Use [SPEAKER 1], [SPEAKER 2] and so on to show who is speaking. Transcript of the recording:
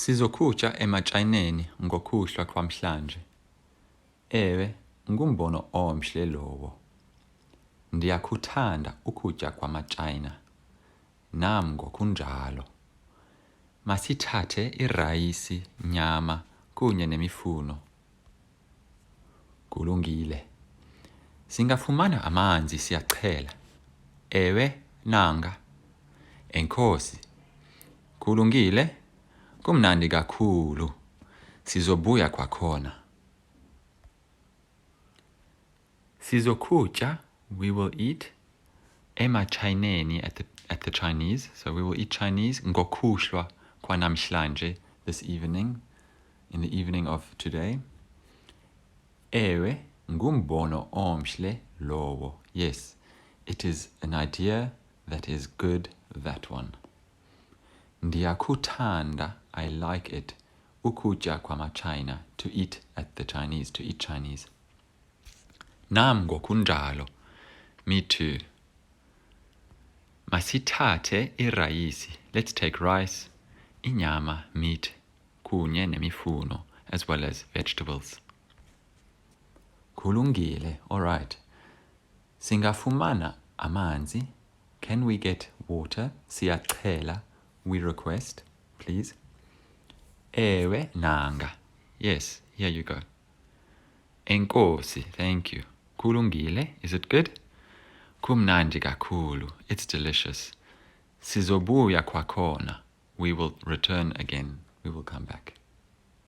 [SPEAKER 1] Sizokhutsha ematshayineni ngokhuhlwa kwamhlanje. Ewe, ngumbono omhle lowo. Ndiyakuthanda ukutya kwamatshayina. Nam ngokunjalo. Masithathe irayisi, nyama kunye nemifuno. Kulungile. Singafumana amanzi siyachela. Ewe, nanga. Enkosi. Kulungile. Kumnandi kakhulu. Sizobuya kwakhona. Sizokutya, we will eat. Ematshayineni at the Chinese. So we will eat Chinese. Ngokhuhlwa kwanamhlanje, this evening. In the evening of today. Ewe, ngumbono omhle lowo. Yes, it is an idea that is good, that one. Ndiyakuthanda, I like it. Ukutya kwamatshayina, to eat at the Chinese, to eat Chinese. Nam ngokunjalo, me too. Masithathe irayisi, let's take rice, inyama, meat, kunye nemifuno, as well as vegetables. Kulungile, all right. Singafumana amanzi, can we get water? Siyachela, we request, please. Ewe, nanga. Yes, here you go. Enkosi, thank you. Kulungile, is it good? Kumnandi kakhulu, it's delicious. Sizobuya kwakhona, we will return again, we will come back.